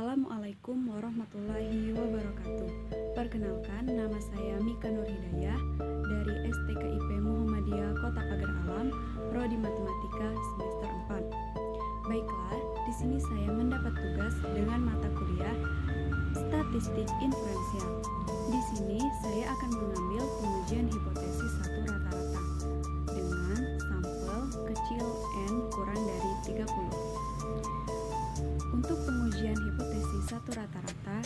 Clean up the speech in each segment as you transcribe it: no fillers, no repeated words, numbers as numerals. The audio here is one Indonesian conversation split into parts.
Assalamualaikum warahmatullahi wabarakatuh. Perkenalkan, nama saya Mika Nur Hidayah dari STKIP Muhammadiyah Kota Pagar Alam, Prodi Matematika semester 4. Baiklah, di sini saya mendapat tugas dengan mata kuliah Statistik Inferensial. Di sini saya akan mengambil pengujian hipotesis satu rata-rata dengan sampel kecil n kurang dari 30. Untuk pengujian hipotesis satu rata-rata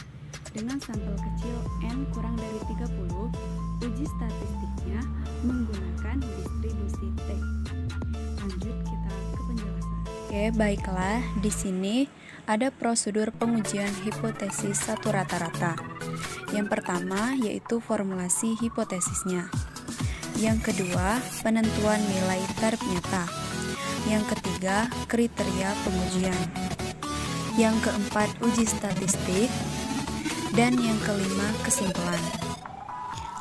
dengan sampel kecil n kurang dari 30, uji statistiknya menggunakan distribusi T. Lanjut kita ke penjelasan. Oke, baiklah. Di sini ada prosedur pengujian hipotesis satu rata-rata. Yang pertama yaitu formulasi hipotesisnya. Yang kedua, penentuan nilai tarif nyata. Yang ketiga, kriteria pengujian. Yang keempat, uji statistik. Dan yang kelima, kesimpulan.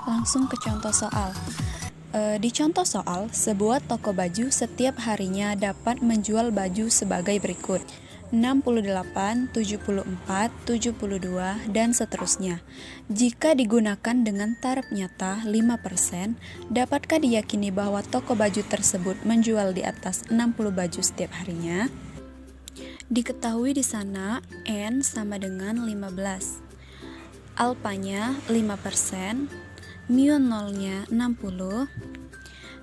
Langsung ke contoh soal. Di contoh soal, sebuah toko baju setiap harinya dapat menjual baju sebagai berikut: 68, 74, 72, dan seterusnya. Jika digunakan dengan tarif nyata 5%, dapatkah diyakini bahwa toko baju tersebut menjual di atas 60 baju setiap harinya? Diketahui di sana N sama dengan 15. Alpanya 5%, mu nolnya 60,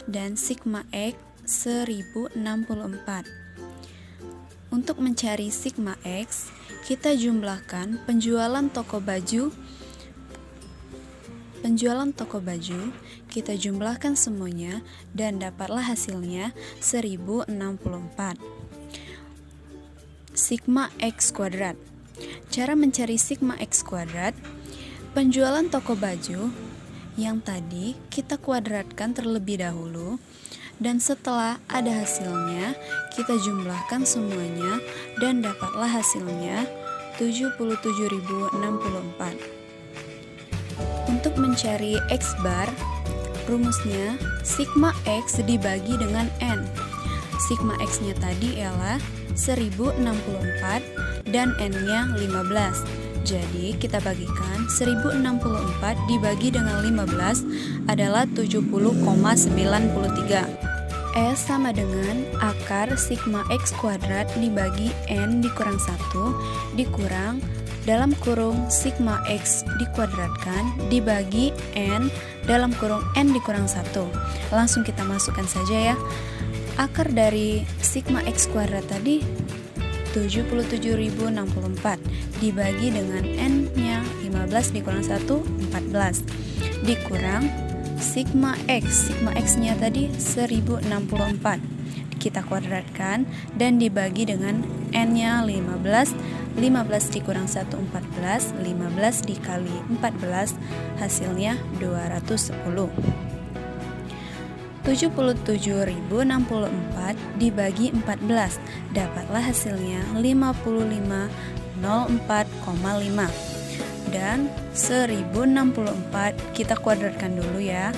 dan sigma X 1064. Untuk mencari sigma X, kita jumlahkan penjualan toko baju, kita jumlahkan semuanya dan dapatlah hasilnya 1064. Sigma X kuadrat. Cara mencari sigma X kuadrat: penjualan toko baju yang tadi kita kuadratkan terlebih dahulu, dan setelah ada hasilnya kita jumlahkan semuanya dan dapatlah hasilnya 77.064. Untuk mencari X bar, rumusnya sigma X dibagi dengan N. Sigma X-nya tadi ialah 1064 dan N-nya 15. Jadi kita bagikan 1064 dibagi dengan 15 adalah 70,93. S sama dengan akar sigma X kuadrat dibagi N dikurang 1 dikurang dalam kurung sigma X dikuadratkan dibagi N dalam kurung N dikurang 1. Langsung kita masukkan saja ya. Akar dari sigma X kuadrat tadi 77.064 dibagi dengan N-nya 15 dikurang 1, 14 dikurang sigma X-nya tadi 1064 kita kuadratkan dan dibagi dengan N-nya 15 dikurang 1, 14 15 dikali 14 hasilnya 210. 77.064 dibagi 14 dapatlah hasilnya 5504,5 dan 1064 kita kuadratkan dulu ya,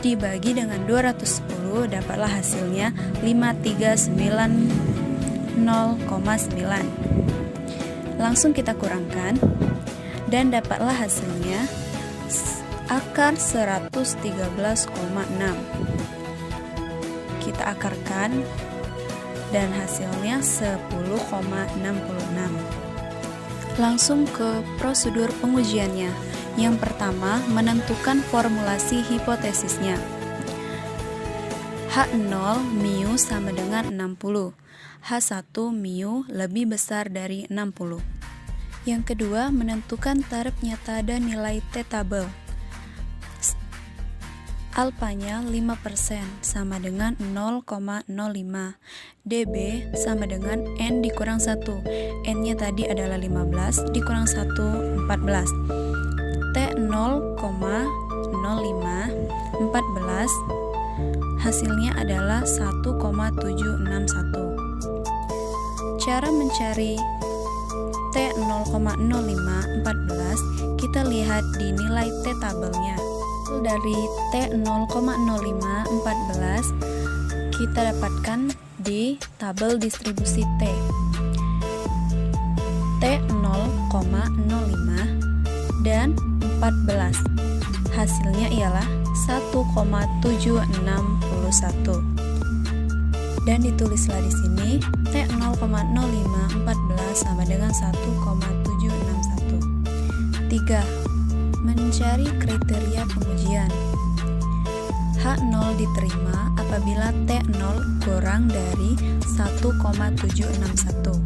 dibagi dengan 210 dapatlah hasilnya 5390,9. Langsung kita kurangkan dan dapatlah hasilnya akar 113,6. Kita akarkan dan hasilnya 10,66. Langsung ke prosedur pengujiannya. Yang pertama, menentukan formulasi hipotesisnya. H0 mu sama dengan 60. H1 mu lebih besar dari 60. Yang kedua, menentukan tarif nyata dan nilai T tabel. Alpanya 5% sama dengan 0,05. dB sama dengan N dikurang 1. N-nya tadi adalah 15 dikurang 1, 14. T 0,05 14 hasilnya adalah 1,761. Cara mencari T 0,05 14 kita lihat di nilai T tabelnya. Dari T 0,05 14 kita dapatkan di tabel distribusi T. T0 dan 14. Hasilnya ialah 1,761. Dan ditulislah di sini T0,0514 sama dengan 1,761. 3. Mencari kriteria pengujian. H0 diterima apabila T0 kurang dari 1,761.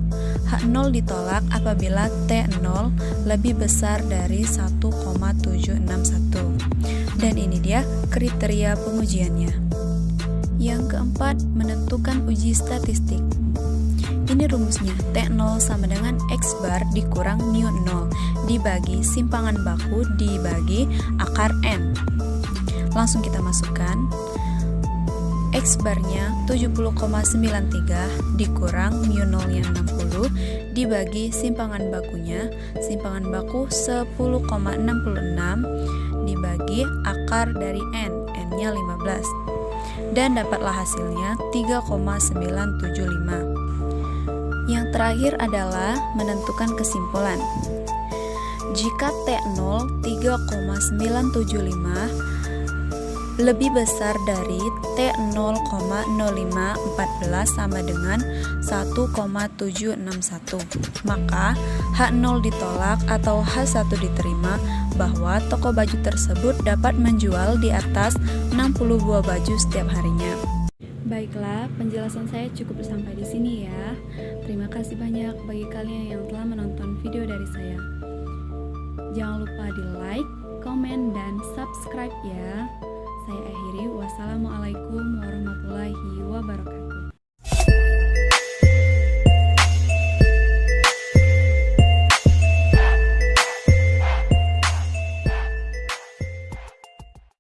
H0 ditolak apabila T0 lebih besar dari 1,761. Dan ini dia kriteria pengujiannya. Yang keempat, menentukan uji statistik. Ini rumusnya, T0 sama dengan X bar dikurang mu 0 dibagi simpangan baku dibagi akar N. Langsung kita masukkan. X barnya 70,93 dikurang mu 0 yang 60 dibagi simpangan bakunya, simpangan baku 10,66 dibagi akar dari N, N-nya 15. Dan dapatlah hasilnya 3,975. Yang terakhir adalah menentukan kesimpulan. Jika T0 3,975 lebih besar dari T0,0514 sama dengan 1,761, maka H0 ditolak atau H1 diterima bahwa toko baju tersebut dapat menjual di atas 60 buah baju setiap harinya. Baiklah, penjelasan saya cukup sampai di sini ya. Terima kasih banyak bagi kalian yang telah menonton video dari saya. Jangan lupa di like, komen, dan subscribe ya. Saya akhiri, wassalamualaikum warahmatullahi wabarakatuh.